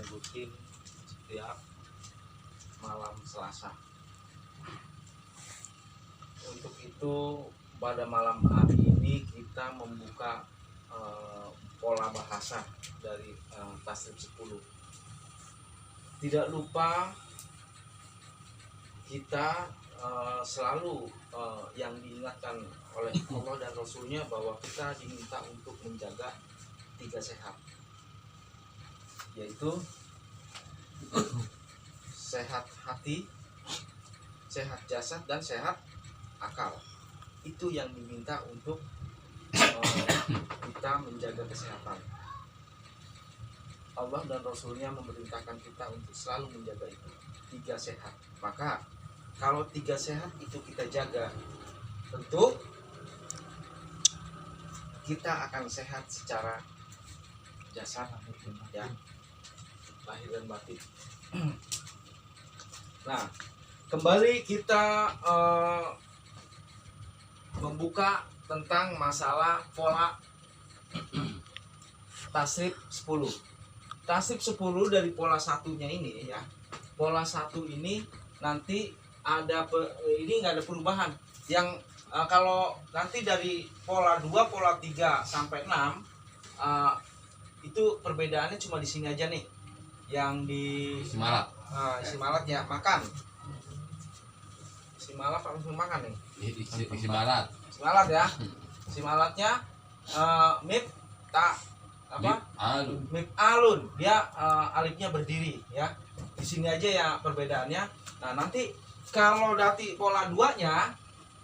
rutin setiap malam Selasa. Untuk itu pada malam hari ini kita membuka pola bahasa dari Tasrif 10. Tidak lupa kita selalu yang diingatkan oleh Allah dan Rasulnya bahwa kita diminta untuk menjaga 3 sehat, yaitu sehat hati, sehat jasad, dan sehat akal. Itu yang diminta untuk kita menjaga kesehatan. Allah dan Rasulnya memerintahkan kita untuk selalu menjaga itu 3 sehat. Maka kalau 3 sehat itu kita jaga, tentu kita akan sehat secara jasad, ya, lahir dan batin. Nah, kembali kita membuka tentang masalah pola Tasrif 10. Tasrif 10 dari pola satunya ini, ya. Pola 1 ini nanti ini nggak ada perubahan. Yang kalau nanti dari pola 2, pola 3 sampai 6 itu perbedaannya cuma di sini aja nih. Yang di Simalak. Simalak ya, makan. Simalak harus makan nih. Simalak. Simalak ya. Simalatnya mip tak apa? Mip alun. Dia alifnya berdiri ya. Di sini aja ya perbedaannya. Nah, nanti kalau dari pola 2-nya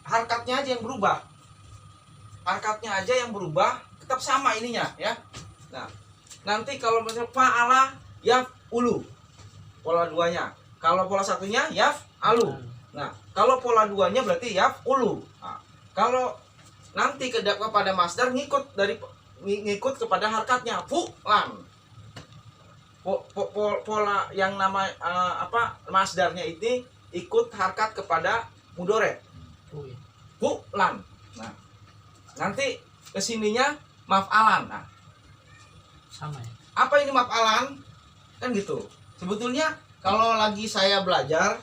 harkatnya aja yang berubah. Harkatnya aja yang berubah, tetap sama ininya ya. Nah, nanti kalau misalnya fa'ala yaf'ulu pola 2-nya. Kalau pola 1-nya yaf'alu. Nah, kalau pola 2-nya berarti yaf'ulu. Nah, kalau nanti kepada masdar ngikut kepada harkatnya fu'lan. Pola yang nama masdarnya ini ikut harkat kepada mudore. Fu'lan. Nah, nanti kesininya maf'alan. Nah, sama ya. apa ini maf'alan? Kan gitu. Sebetulnya kalau lagi saya belajar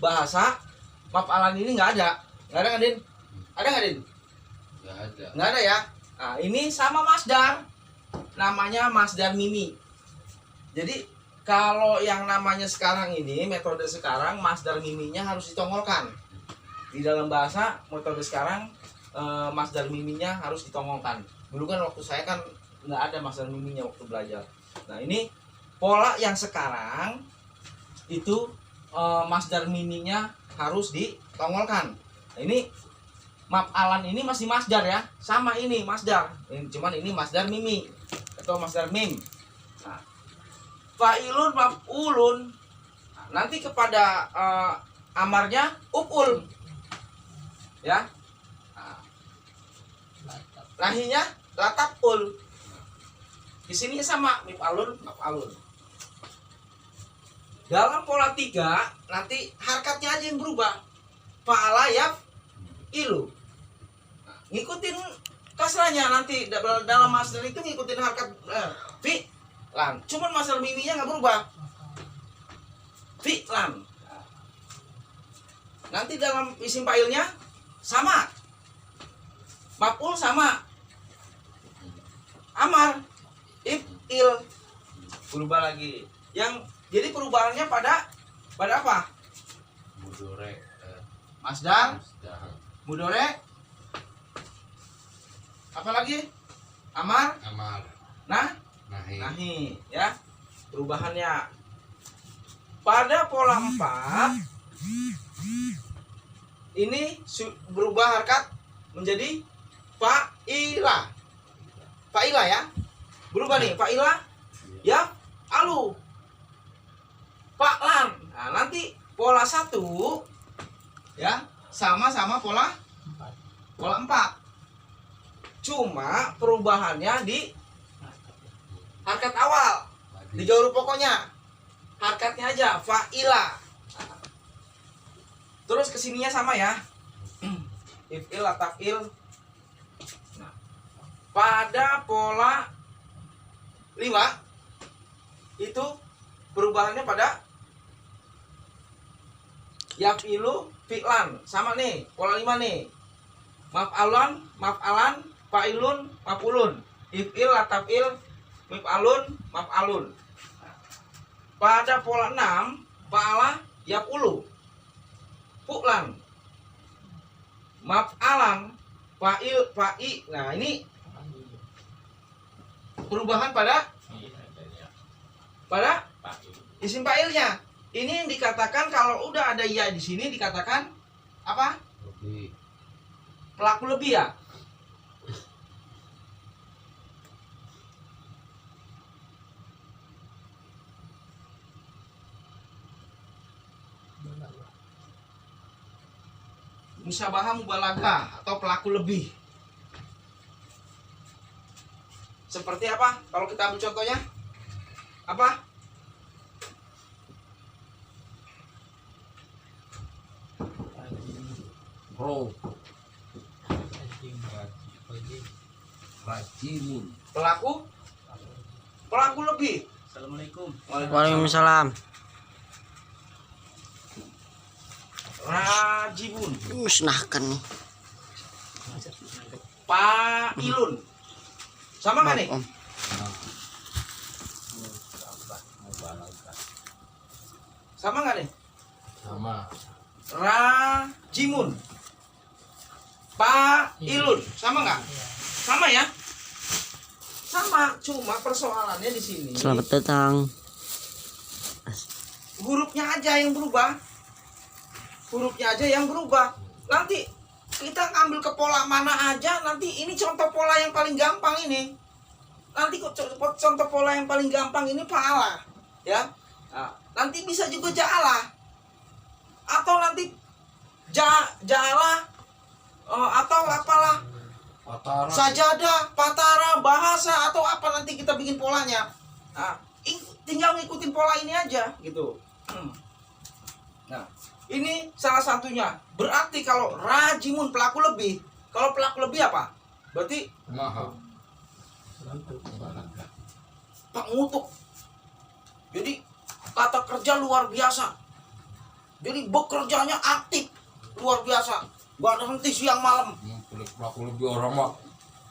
bahasa, maf'alan ini nggak ada. Nggak ada kan, Din? Ada nggak, Din? Nggak ada. Nggak ada ya. Nah, ini sama masdar. Namanya masdar mimi. Jadi kalau yang namanya sekarang ini, metode sekarang, masdar miminya harus ditongolkan. Di dalam bahasa, metode sekarang masdar miminya harus ditongolkan. Dulu kan waktu saya kan nggak ada masdar miminya waktu belajar. Nah, ini pola yang sekarang itu masdar miminya harus ditongolkan. Nah, ini maf'alan ini masih masdar ya, sama ini masdar. Cuman ini masdar mimi atau masdar mim. Nah, fa'ilun maf'ulun. Nah, nanti kepada amarnya upul. Ya. Nah, nahinya latapul. Di sini sama mif'alun maf'alun. Dalam pola 3 nanti harkatnya aja yang berubah. Fa'ala yaf'ilu. Nah, ngikutin kasrahnya nanti dalam masdar itu ngikutin harkat fi'lan. Cuman masdar miminya nggak berubah. Fi'lan. Nanti dalam isim fa'ilnya sama. Maf'ul sama. Amar, if'il. Berubah lagi. Jadi perubahannya pada apa? Mudore. Masdar, mudore. Apa lagi? Amar, nahi ya. Perubahannya pada pola 4 ini berubah harkat menjadi fa'ila. Fa'ila ya. Berubah nih, fa'ila ya alu. Fa'lan. Nah, nanti pola 1 ya sama pola 4. Cuma perubahannya di harkat awal, di huruf pokoknya. Harkatnya aja fa'ila. Terus kesininya sama ya. If'il ataf'il. Nah, pada pola 5 itu perubahannya pada yafilu fi'lan. Sama nih, pola 5 nih. Maf'alan, maf'alan, fa'ilun, maf'ulun. If'il, lataf'il, mif'alun, maf'alun. Pada pola 6, fa'ala, yaf'ulu. Fu'lan. Maf'alan, fa'il, fa'i. Nah, ini perubahan pada isim fa'ilnya. Ini yang dikatakan kalau udah ada ya di sini dikatakan apa? Lebih. Pelaku lebih ya. Musyabahah mubalaghah atau pelaku lebih. Seperti apa? Kalau kita ambil contohnya apa? Pro. Rajimun. Pelaku lebih. Assalamualaikum. Waalaikumsalam. Rajibun. Musnahkan nih. Fa'ilun. Sama nggak nih? Om. Sama nggak nih? Sama. Rajimun. Fa'ilun. Sama nggak? Sama ya? Sama, cuma persoalannya di sini. Selamat datang. Hurufnya aja yang berubah. Hurufnya aja yang berubah. Nanti kita ngambil ke pola mana aja. Nanti ini contoh pola yang paling gampang ini. Nanti contoh pola yang paling gampang ini fa'ala, ya. Nah, nanti bisa juga ja'ala. Atau nanti ja'ala atau apalah. Patara. Sajadah, patara, bahasa atau apa nanti kita bikin polanya. Nah, tinggal ngikutin pola ini aja gitu. Nah, ini salah satunya. Berarti kalau rajimun pelaku lebih, kalau pelaku lebih apa? Berarti Maha. pengutuk. Jadi kata kerja luar biasa. Jadi bekerjanya aktif luar biasa. Gak ada henti siang malam. Pelaku lebih orang mah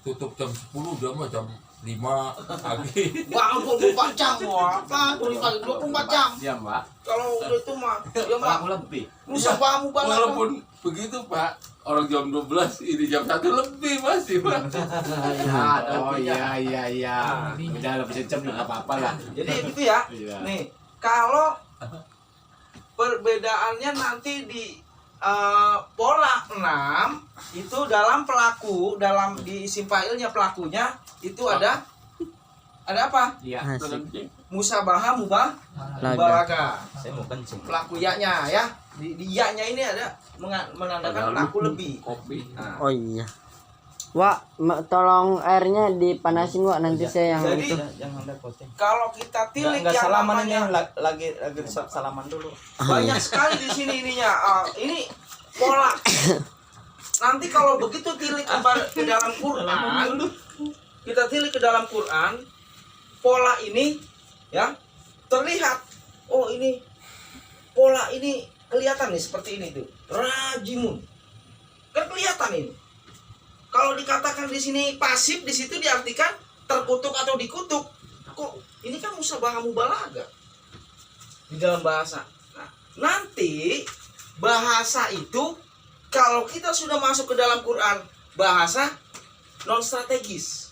tutup jam 10 dia mah jam 5 pagi. Wah, 24 jam apa? 24 jam. Ya, Mbak. Kalau udah itu mah, ya mah Pelaku lebih. musabah mubalaghah. Walaupun begitu Pak, orang jam 12 ini jam 1 lebih masih Pak. Oh iya. Udah lebih jam enggak apa-apa lah. Jadi gitu ya. Iya. Nih, kalau perbedaannya nanti di pola 6 itu dalam pelaku, dalam di isim fa'ilnya pelakunya itu ada apa? Iya. Asik. Musabahah mubalaghah. Saya mau kencing. Pelaku ya-nya ya. Di ya-nya ini ada menandakan pelaku lebih. Kopi. Nah, Oh iya. Wak, tolong airnya dipanasin Wak, nanti saya yang Jadi, itu. Jangan ada posting. kalau kita tilik Enggak yang salaman ini namanya lagi salaman dulu. banyak sekali di sini ininya. Ini pola. Nanti kalau begitu tilik ke dalam Quran, kita tilik ke dalam Quran, pola ini ya terlihat. Oh, ini pola ini kelihatan nih seperti ini tuh. Rajimun. Kan kelihatan ini. Kalau dikatakan di sini pasif, di situ diartikan terkutuk atau dikutuk. Kok ini kan musabahah mubalaghah di dalam bahasa. Nah, nanti bahasa itu kalau kita sudah masuk ke dalam Quran, bahasa non strategis.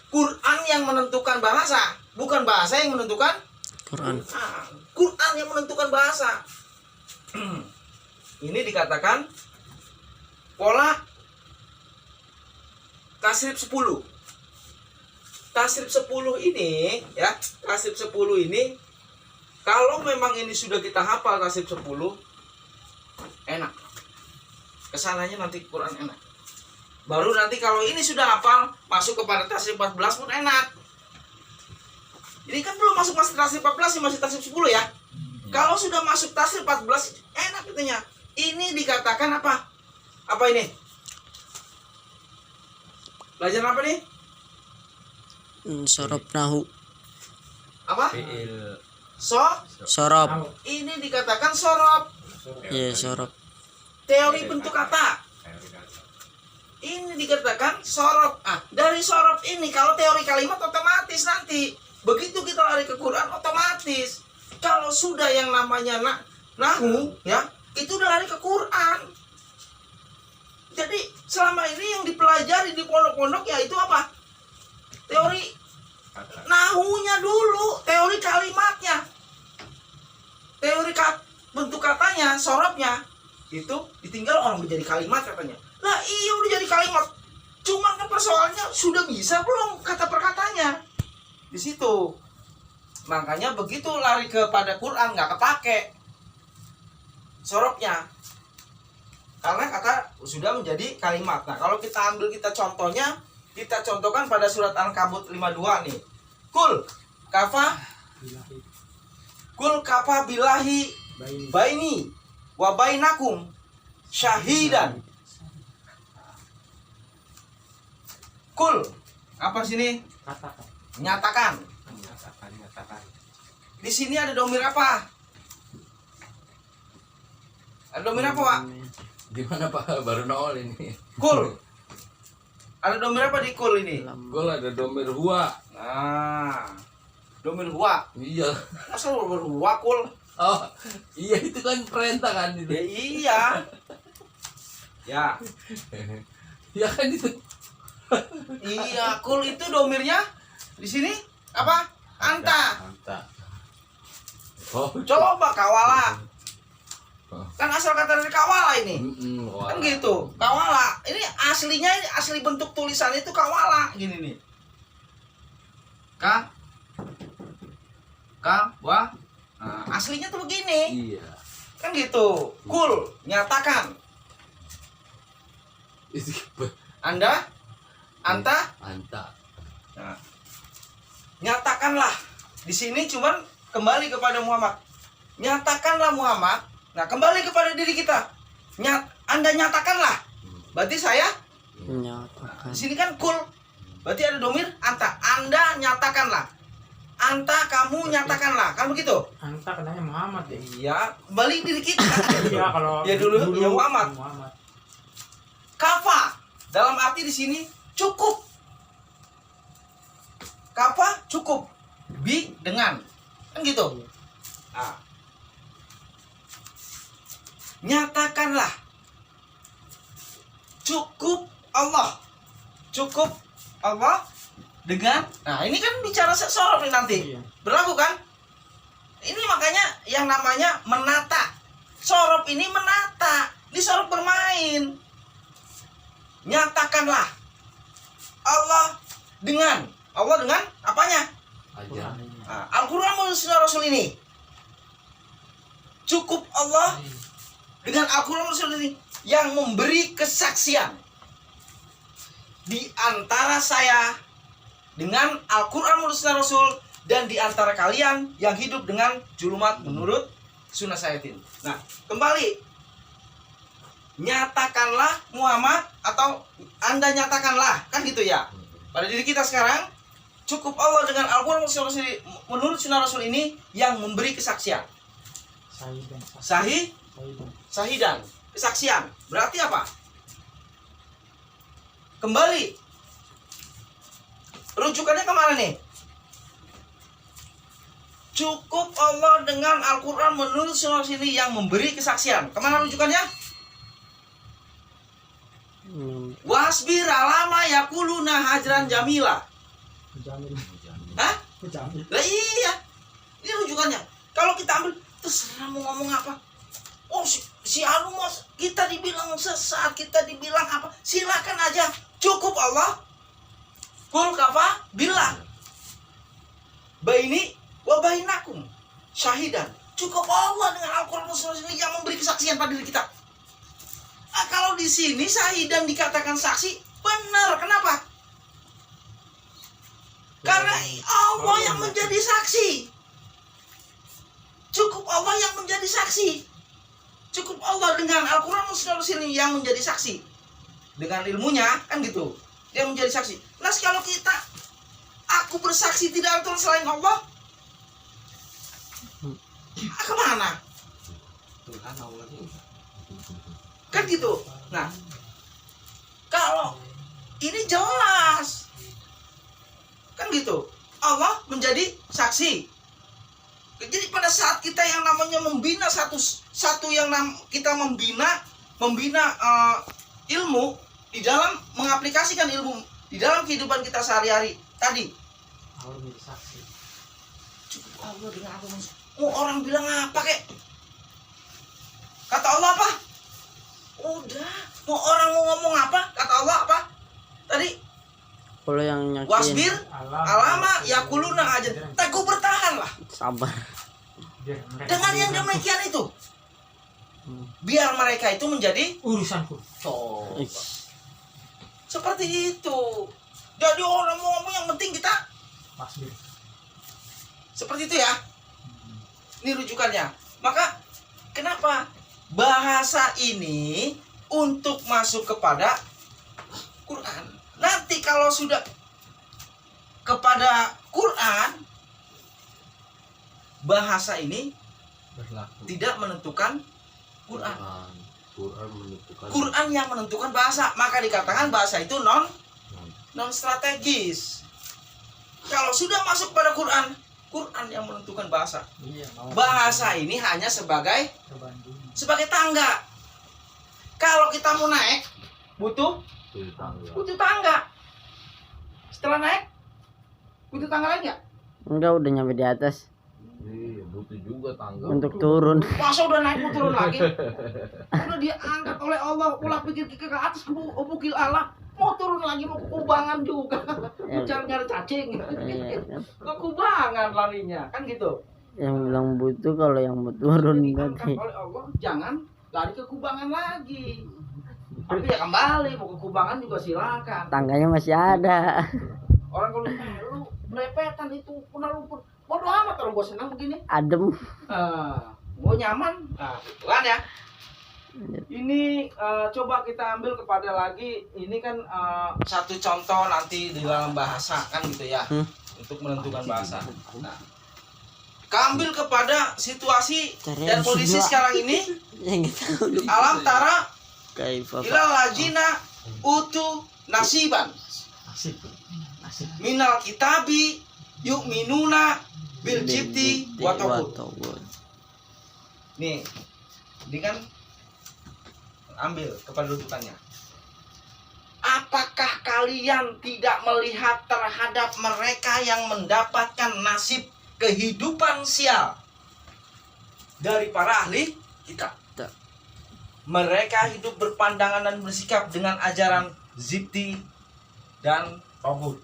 Quran yang menentukan bahasa, bukan bahasa yang menentukan Quran. Quran yang menentukan bahasa. Ini dikatakan pola tasrif 10. Tasrif 10 ini ya, tasrif 10 ini kalau memang ini sudah kita hafal tasrif 10 enak. Kesananya nanti Quran enak. Baru nanti kalau ini sudah hafal masuk kepada tasrif 14 pun enak. Ini kan belum masuk tasrif 14, masih tasrif 10 ya. Kalau sudah masuk tasrif 14 enak itunya. Ini dikatakan apa? Apa ini? Belajar apa nih? Sorop nahu. apa? PL Sorop. Ini dikatakan sorop. Iya, sorop. Teori bentuk kata. Ini dikatakan sorop. Dari sorop ini kalau teori kalimat otomatis nanti begitu kita lari ke Quran otomatis. Kalau sudah yang namanya nahu ya, itu udah lari ke Quran. Jadi selama ini yang dipelajari di pondok-pondok ya itu apa? Teori nahunya dulu, teori kalimatnya. Teori bentuk katanya, sorobnya itu ditinggal orang menjadi kalimat katanya. Lah iya udah jadi kalimat. Cuman kan persoalannya sudah bisa belum kata perkatanya. Di situ. Makanya begitu lari kepada Quran nggak kepake sorobnya. Karena kata sudah menjadi kalimat. Nah, kalau kita ambil contohnya, kita contohkan pada surat Al-Ankabut 52 nih. Kul kafa billahi baini wa bainakum syahidan. Kul apa sini? Nyatakan. Di sini ada domir apa? Ada domir apa, Pak? Di mana Pak? Baru nol ini. Kul. Ada domir apa di kul ini? Gol ada domir huwa. Nah, domir huwa. Iya. Masa domir huwa kul? Oh, iya itu kan perintah kan itu. Ya iya. Ya. Ya kan itu. Iya, kul itu domirnya di sini apa? Anta. Oh, Coba kawala. Kan asal kata dari kawala ini. Kan gitu. Kawala. Ini aslinya asli bentuk tulisan itu kawala gini nih. Wah. Nah, aslinya tuh begini. Iya. Kan gitu. Kul, nyatakan. Anta. Nah, nyatakanlah. Di sini cuman kembali kepada Muhammad. Nyatakanlah Muhammad. Nah, kembali kepada diri kita. Anda nyatakanlah. Berarti saya. Menyatakan. Di sini kan kul. Berarti ada domir anta. Anda nyatakanlah. Anta kamu nyatakanlah. Kan begitu? Anta katanya Muhammad ya. Iya, kembali diri kita. Iya kalau Ya dulu ya Muhammad. Muhammad. Kafa dalam arti di sini cukup. Kafa cukup. Bi dengan. Kan gitu. Nah. Nyatakanlah. Cukup Allah. Cukup Allah dengan. Nah, ini kan bicara sorop nih nanti. Iya. Berlaku kan? Ini makanya yang namanya menata. Sorop ini menata. Di sorop bermain. Nyatakanlah Allah dengan apanya? Aja. Nah, Al-Quran menurut Sunnah Rasul ini cukup Allah dengan Al-Quran menurut Rasul ini yang memberi kesaksian di antara saya dengan Al-Quran menurut Sunnah Rasul dan di antara kalian yang hidup dengan julumat menurut Sunnah Sayyidin. Nah, kembali nyatakanlah Muhammad atau Anda nyatakanlah, kan gitu ya. Pada diri kita sekarang cukup Allah dengan Al-Quran menurut Sunnah Rasul ini yang memberi kesaksian. Sahidan, kesaksian. Berarti apa? Kembali. Rujukannya kemana nih? Cukup Allah dengan Al-Quran menurut Sunnah Rasul ini yang memberi kesaksian. Kemana rujukannya? Wasbir alama yakuluna hajran jamila. Hah? Lah iya. Ini rujukannya. Kalau kita ambil terserah mau ngomong apa. Oh si Anu mas kita dibilang sesat, kita dibilang apa? Silakan aja. Cukup Allah. Kul kafa billah. Baini wa bainakum syahidan. Cukup Allah dengan Al-Quran ini yang memberi kesaksian pada diri kita. Kalau di sini syahidan dikatakan saksi, benar. Kenapa? Karena Allah yang menjadi saksi. Cukup Allah yang menjadi saksi. Cukup Allah dengan Al-Quran ini yang menjadi saksi. Dengan ilmunya, kan gitu. Dia menjadi saksi. Nah, kalau kita, aku bersaksi tidak ada Tuhan selain Allah. Kemana? Kan gitu. Nah, kalau ini jelas kan gitu, Allah menjadi saksi. Jadi pada saat kita yang namanya membina satu yang kita membina ilmu di dalam mengaplikasikan ilmu di dalam kehidupan kita sehari-hari tadi, Allah menjadi saksi. cukup Allah dengan aku. Mau orang bilang apa kek? Kata Allah apa? Udah. Mau orang mau ngomong apa? Kata Allah apa? Tadi Kalau yang nyakin wasbir alama yakuluna aja. Teguh bertahan lah. sabar. Dengan yang demikian itu. Biar mereka itu menjadi urusanku. Ih, seperti itu. Jadi orang mau ngomong yang penting kita Wasbir. seperti itu ya. Ini rujukannya. Maka kenapa bahasa ini untuk masuk kepada Quran? Nanti kalau sudah kepada Quran, bahasa ini Berlaku. tidak menentukan Quran. Quran menentukan. Quran yang menentukan bahasa. Maka dikatakan bahasa itu non strategis. Kalau sudah masuk pada Quran, Quran yang menentukan bahasa. Iya, Bahasa ini hanya sebagai tangga. Kalau kita mau naik, butuh tangga. Setelah naik, butuh tangga lagi nggak? enggak, udah nyampe di atas Iya, butuh juga tangga. untuk turun. Masa udah naik mau turun lagi? Udah diangkat oleh Allah, ulah pikir ke atas ke bukil Allah. Mau turun lagi, mau ke kubangan juga. Jangan nyari cacing. Iya, Ke kubangan larinya, kan gitu. yang bilang butuh, kalau yang mau turun Diangkat berarti oleh Allah, jangan lari ke kubangan lagi. Tapi ya kembali, mau ke kubangan juga silakan. tangganya masih ada. Orang kalau lu melepetan itu pernah lumpur. Bodoh amat kalau gua senang begini. Adem. Gua nyaman. Nah, gitu kan ya. Ini coba kita ambil kepada lagi. Ini kan satu contoh nanti di dalam bahasa kan gitu ya. Untuk menentukan bahasa. Nah, ambil kepada situasi dan kondisi sekarang ini. Yang kita udah Alam tara kayak ilal lajina utu nasiban Nasib. minal kitabi yu'minuna bil jibti wa tauhid. Nih, ini kan ambil kepada rujukannya. Apakah kalian tidak melihat terhadap mereka yang mendapatkan nasib kehidupan sial dari para ahli kitab? Mereka hidup berpandangan dan bersikap dengan ajaran Zibti dan Togut.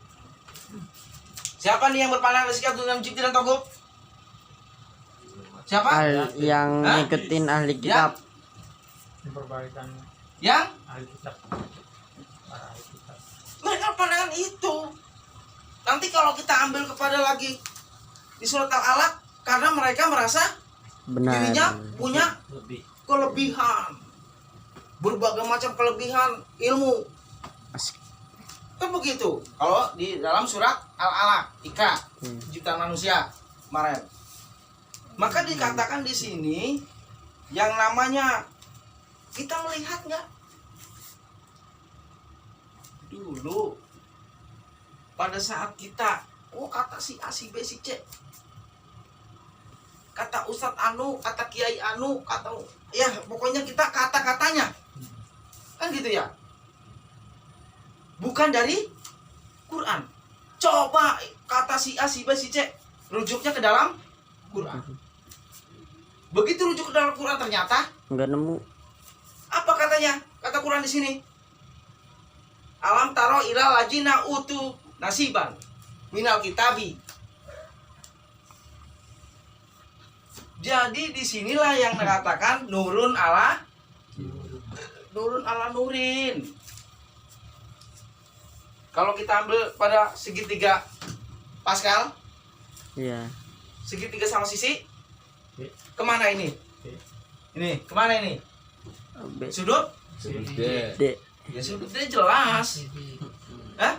Siapa nih yang berpandangan dan bersikap dengan Zibti dan Togut? Siapa? yang Hah? ngikutin ahli kitab. Memperbaikan Yang ahli kitab. Para ahli kitab. mereka pandangan itu. Nanti kalau kita ambil kepada lagi di surat Al-Alaq, karena mereka merasa Benar. dirinya punya Lebih. kelebihan, berbagai macam kelebihan ilmu. Kan begitu. Kalau di dalam surat Al-Alaq, Ika, ciptaan manusia kemarin. Maka dikatakan di sini yang namanya kita melihat nggak dulu pada saat kita kata si A, si B, si C, kata Ustadz Anu, kata Kiai Anu, kata ya pokoknya kita kata-katanya kan gitu ya, bukan dari Quran. Coba kata si A, si B, si C rujuknya ke dalam Quran. Begitu rujuk ke dalam Quran ternyata Enggak nemu. apa katanya? Kata Quran di sini. Alam taro ila lajina utu nasiban minal kitabi. Jadi disinilah yang mengatakan nurun ala nurin. Kalau kita ambil pada segitiga Pascal, Iya. segitiga sama sisi, Oke. kemana ini? Oke. Ini kemana ini? B. Sudut? D. Ya sudutnya jelas. Hah?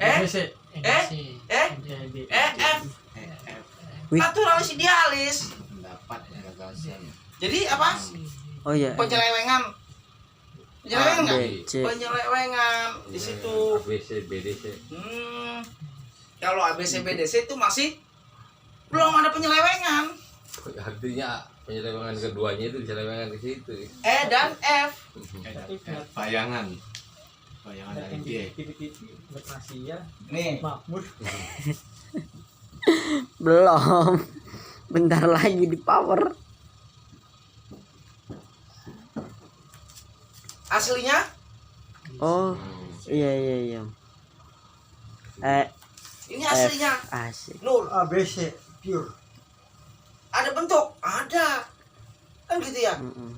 Eh? ABC. Eh? ABC. Eh? MCB. F. Wih. Naturalis idealis. Pendapat ya gagasan. Jadi apa? Oh iya. Penyelewengan. Penyelewengan nggak? B, C. Penyelewengan di situ. ABC, BDC. Kalau ABCBDC itu masih belum ada penyelewengan. Artinya penyelewengan keduanya itu diselewengkan ke situ. E dan F. Bayangan. Bayangan Ada dari yang dia. titik-titik buat nasi ya. Nih, Makmur. Belum. Bentar lagi di power. aslinya Oh, iya iya iya. ini aslinya Asik. nol. ABC pure. Ada bentuk, ada. Kan gitu ya. Mm-mm.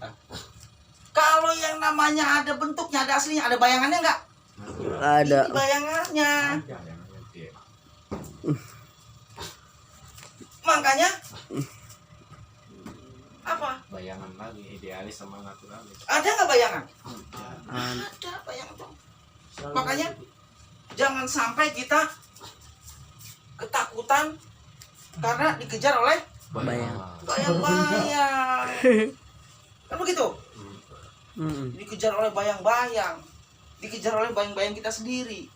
Kalau yang namanya ada bentuknya, ada aslinya, ada bayangannya enggak? Ada. Ini bayangannya. Bayangan dia. Makanya apa? Bayangan lagi idealis sama naturalis. Ada nggak bayangan? Ada. Ada bayangan tuh. Selalu Makanya jangan sampai kita ketakutan karena dikejar oleh Bayang. bayang-bayang. Kan begitu? Mm-mm. Dikejar oleh bayang-bayang. Dikejar oleh bayang-bayang kita sendiri.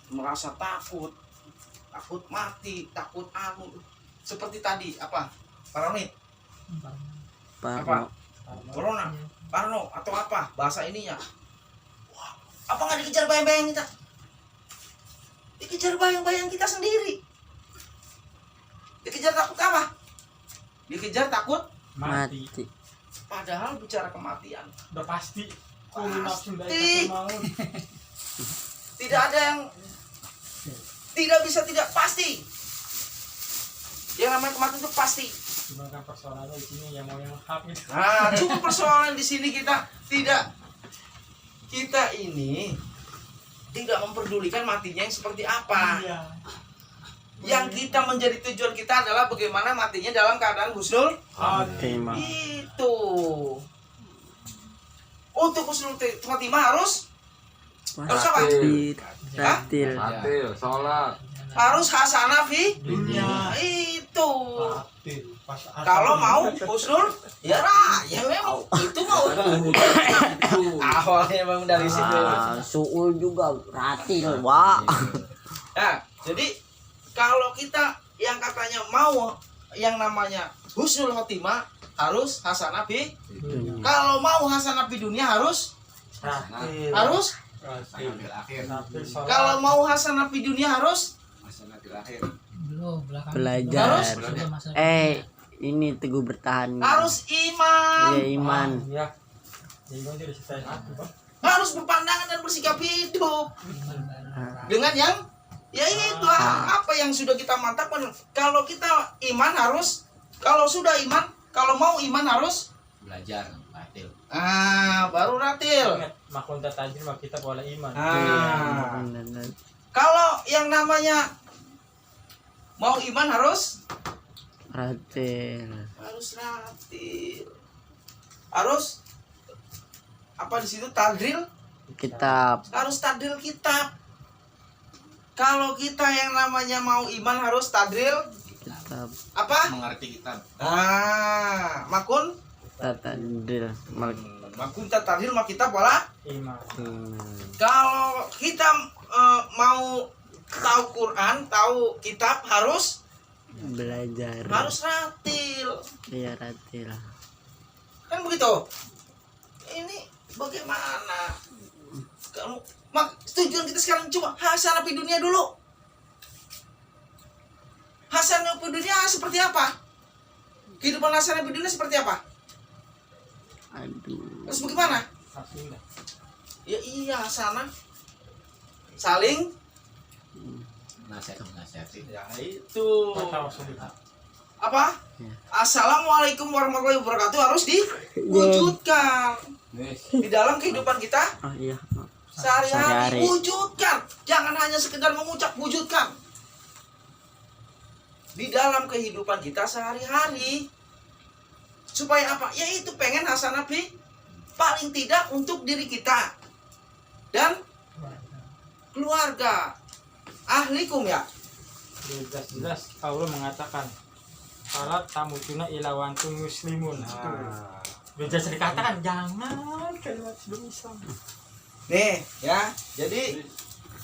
Merasa takut. Takut mati, takut anu. Seperti tadi apa? Paranoid, Parno. corona, parno atau apa bahasa ininya? Wah, apa nggak dikejar bayang-bayang kita? Dikejar bayang-bayang kita sendiri. Dikejar takut apa? Dikejar takut. mati. Mati. Padahal bicara kematian Udah pasti. Pasti. Tidak ada yang tidak bisa tidak pasti. Yang namanya kematian itu pasti. Cuma kan persoalannya di sini yang mau yang hak itu. Nah, cuma persoalan di sini kita ini tidak memperdulikan matinya yang seperti apa. Iya. Yang kita menjadi tujuan kita adalah bagaimana matinya dalam keadaan husnul. Terima. Itu. Untuk husnul khotimah harus apa? Ratil. Atil, sholat. Harus hasanah fi Dunia. itu. Atil. Pas asal. Kalau mau husnul ya memang itu mau. Awalnya memang dari situ. Suul juga ratil, wah. Nah, jadi kalau kita yang katanya mau yang namanya husnul khotimah harus hasanah fi. Kalau mau hasanah fi dunia harus Atil. harus Hasanah akhir. Atil sholat. kalau mau hasanah fi dunia harus Hasanah akhir. Belajar. Harus? Ini teguh bertahan. harus iman, Iya, iman. Ya. Iman jadi ceritain aku, Bang. harus berpandangan dan bersikap hidup dengan yang ya itu apa yang sudah kita mantapkan. Kalau kita iman harus, kalau sudah iman, kalau mau iman harus Belajar. Atil. baru ratil. Ingat, makunta tajir mah kita pola iman. Kalau yang namanya mau iman harus Ratil. ratil. Harus apa di situ tadril, Kitab. harus tadril kitab. Kalau kita yang namanya mau iman harus tadril Kitab. apa? Mengerti kitab. Makun Tatadil. makun tadril mak kita pola. Iman. Kalau kita mau tahu Quran, tahu kitab harus Belajar. ratil. Iya, ratil. Kan begitu. Ini bagaimana? Kamu tujuan kita sekarang cuma hasanah di dunia dulu. Hasanah di dunia seperti apa? Kehidupan hasanah di dunia seperti apa? Aduh. Terus bagaimana? Asli. Ya iya hasanah saling Nasihati. ya itu Tahu sudah. apa? Ya. Assalamualaikum warahmatullahi wabarakatuh harus diwujudkan di dalam kehidupan kita Oh iya. sehari-hari. Sehari-hari. Wujudkan, jangan hanya sekedar mengucap, wujudkan di dalam kehidupan kita sehari-hari. Supaya apa? Yaitu pengen hasanah fi paling tidak untuk diri kita dan keluarga, ahlikum ya. Jelas-jelas Allah mengatakan salat tamutuna ilawantum muslimun. Udah jelas dikatakan jangan kalimat sebelum Islam. Nih ya, jadi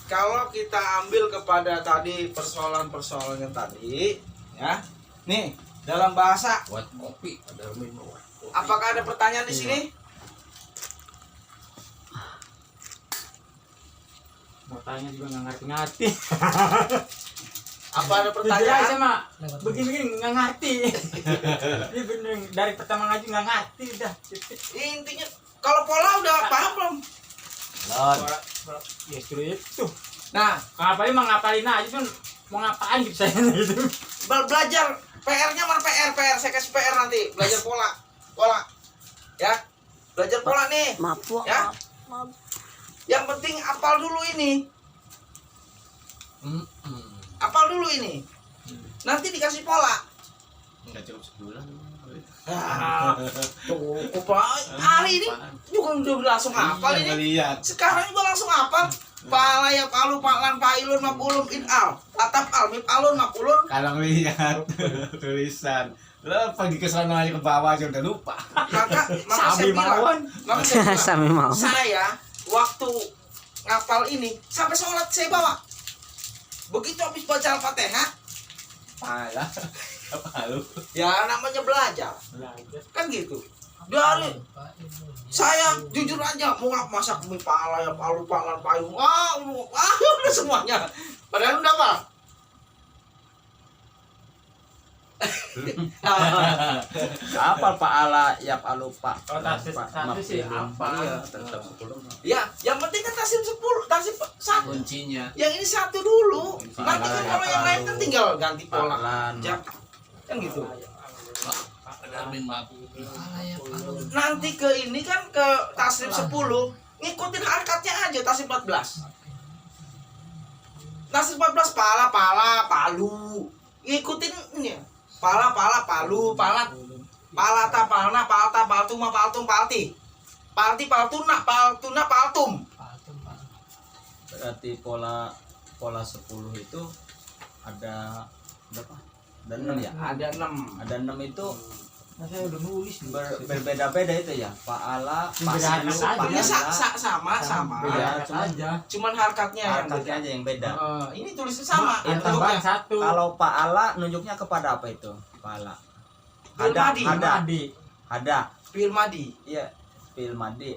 kalau kita ambil kepada tadi persoalan-persoalan yang tadi, ya, nih dalam bahasa, Buat kopi, ada minum. apakah ada pertanyaan di sini? Mau tanya juga nggak ngerti-ngerti. Apa ada Jujur aja pertanyaan? sama begini-begini nggak ngerti. Ini bener dari pertama ngaji nggak ngerti udah. Intinya, kalau pola udah paham belum? Ya suruh itu. Nah, Ngapalin mah ngapalin aja kan mau ngapain gitu saya gitu. belajar PR-nya mana PR saya kasih PR nanti, belajar pola, ya, belajar pola nih. Maaf, Wak. Ya. Maaf. Yang penting apal dulu ini, apal dulu ini. Nanti dikasih pola. Enggak cukup sebulan. Nah, cukup Pak. Hari ini juga udah langsung hafal Iya, ini. lihat. Sekarang juga langsung hafal. Pala ya palu paklan pailun mapulun inal. Latap al mip alun mapulun. Kalau lihat tulisan, lo pergi ke sana aja ke bawah aja udah lupa. Maka Sambil mawon. saya bilang, Sambil mau. saya waktu ngapal ini sampai sholat saya bawa. Begitu habis baca Al-Fatihah, Pala, apa lu? ya namanya belajar. Kan gitu. Dari saya jujur aja mau masak mie pala ya palu paklan payung. Udah semuanya. Padahal udah apa? Apa Pak Ala ya Pak lupa. Oh, satu sih apa? Iya, tetap 10. Ya, yang penting kan taslim 10, taslim 1. Kuncinya. Yang ini 1 dulu. Nanti kan kalau yang lain kan tinggal ganti pola Paklan. aja. Kan gitu. Ada minum. Nanti ke ini kan ke taslim 10, ngikutin harkatnya aja taslim 14. Taslim 14 pala palu. Ngikutin ini. Pala palu, pala palata palna palta paltuma paltum palti. Palti paltuna paltum. Berarti pola 10 itu ada berapa? Ada 6 ya? Ada 6. Ada 6 itu Saya udah nulis nih. berbeda-beda itu ya. Paala, Beda Pasilu, aja. Ini Pahala. sama. Beda, Cuman harkatnya yang harkatnya beda. aja yang beda. Ini tulisnya sama. Yang bentuknya. tambahan satu. Kalau Paala nunjuknya kepada apa itu? Paala. Pilmadi. Ada. Pilmadi. Iya, Pilmadi.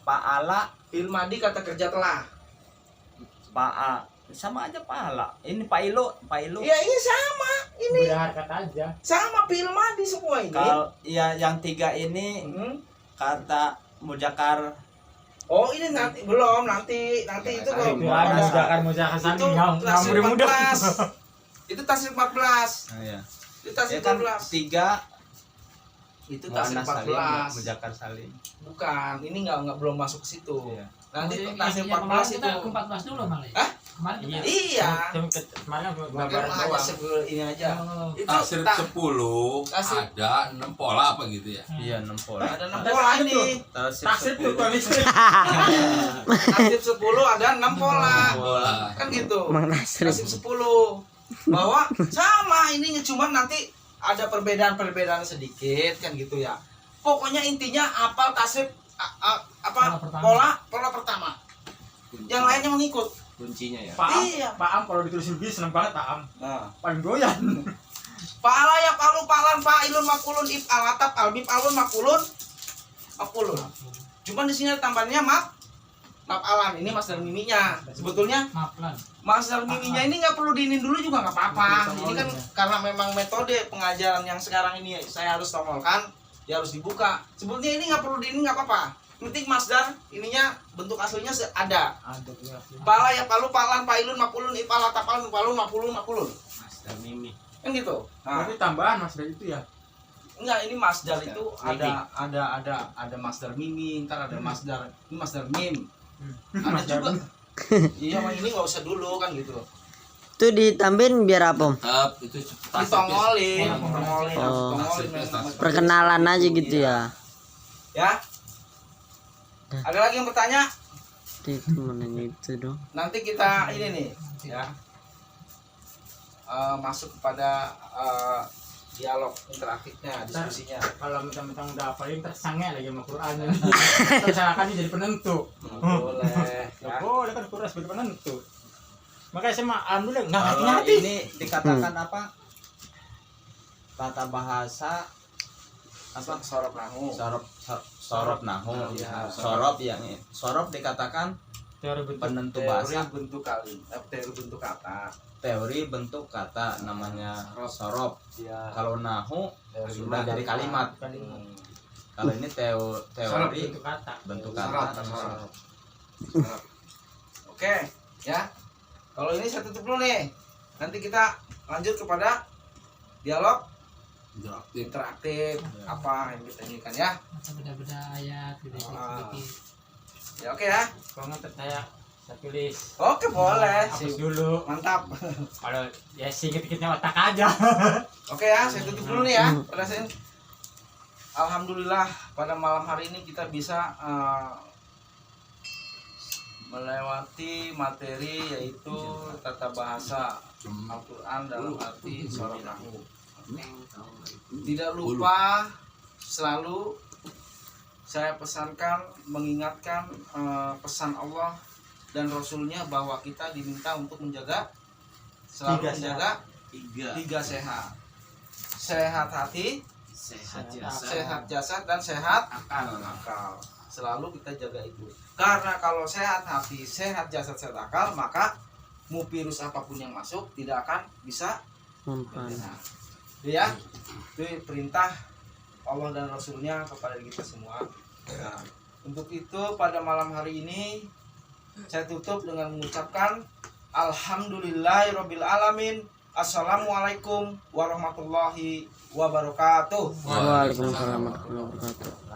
Paala, Pilmadi kata kerja telah. Pa'a sama aja pahala. Ini Pailu. Ya ini sama. Ini Beda harkat aja. sama Pilmadi semua ini. Kalau ya yang 3 ini Hmm. kata Mujakar. Oh ini nanti belum nanti itu kalau Itu ada Mujakar Mujakar itu Sandi nggak taslim mudah-mudah. 14. Itu taslim 14. Nah, ya. Itu Ya taslim kan 14. 3 Itu taslim Mu'annas Salim, 14. Mujakar Salim. Bukan, ini nggak belum masuk ke situ. Iya. Nanti Yang taslim kemarin 14 kita itu. ke 14 dulu malah ya? Hah? Kemarin kita. Iya. Kemarin cuma Mungkin gambaran hanya doang. sebelum ini aja. Oh. Itu Tasrif 10 Tasrif. ada 6 pola apa gitu ya? Iya, 6 pola. ada 6 pola ini. Taksir tuh tulis. Taslim 10 ada 6 pola. Pola. Kan gitu. Mang Nasrib. Taslim 10. Bahwa sama ini cuma nanti ada perbedaan-perbedaan sedikit kan gitu ya. Pokoknya intinya apal tasrif pola pertama. Yang lainnya mengikut. Kuncinya ya. Iya. Paam kalau ditulis lebih seneng banget Paam. Nah, Paling doyan. pala ya palu palan pailun makulun ip alatap albib alun makulun. Cuman di sini ada tambahannya alan. Ini masdar miminya. Sebetulnya Maaf lan. masdar miminya ini nggak perlu diinin dulu juga nggak apa-apa. Ini kan karena memang metode pengajaran yang sekarang ini saya harus tongolkan, ya harus dibuka. Sebetulnya ini nggak perlu diinin nggak apa-apa. Penting masdar ininya bentuk aslinya ada. Ada tuh. Pala ya palu palan pailun makulun ipala tapal mapulun makulun. Masdar Mimi. Kan gitu. Nah, Berarti tambahan Mas dari itu ya. enggak ini masdar Masdar itu ada masdar mimi, ntar ada masdar ini masdar mim. Ada juga. Iya, mah ini nggak usah dulu kan gitu. Itu ditambahin biar apa, Om? Tetap itu tasrif. Ditongolin, Oh. ditongolin. Perkenalan aja gitu ya. Ya. Ada lagi yang bertanya? Itu mana itu dong. Nanti kita ini nih, ya. masuk kepada dialog interaktifnya, diskusinya. Kalau mentang-mentang udah hafalin tersangnya lagi sama Quran. Terus akan jadi penentu. Boleh. Nggak Ya. boleh kan Quran sebagai penentu. Makanya saya mah alhamdulillah nggak Kalau ngerti. ini dikatakan apa? Tata bahasa apa? Sorop nahu. Sorop nahu. Iya. Sorop dikatakan Teori bentuk. penentu Teori bahasa, bentuk teori bentuk kata. teori bentuk kata namanya sorop. Ya. Kalau nahu sudah jadi kalimat. Kalimat. Kalau ini teori Bentuk kata. bentuk Sorop, kata. sorop. Sorop. Oke, ya. Kalau ini saya tutup dulu nih. Nanti kita lanjut kepada dialog interaktif apa yang kita inginkan ya. beda-beda ayat beda Ah. sedikit. Ya oke ya. Kalau nggak saya tulis. Oke boleh. Hapus dulu. Mantap. Kalau ya singkat-singkatnya otak aja. Oke ya, saya tutup dulu nih ya. Alhamdulillah pada malam hari ini kita bisa melewati materi yaitu tata bahasa Al-Quran dalam arti sorop nahu. Tidak lupa selalu saya pesankan mengingatkan pesan Allah dan Rasulnya bahwa kita diminta untuk menjaga selalu Tiga menjaga tiga sehat hati, sehat jasad dan sehat akal. Selalu kita jaga itu. Karena kalau sehat hati, sehat jasad, sehat akal, maka mau virus apapun yang masuk tidak akan bisa Mempan. nah, itu ya. Itu perintah Allah dan Rasulnya kepada kita semua. Nah, untuk itu pada malam hari ini saya tutup dengan mengucapkan Alhamdulillahirabbil alamin. Assalamualaikum warahmatullahi wabarakatuh. Waalaikumsalam warahmatullahi wabarakatuh.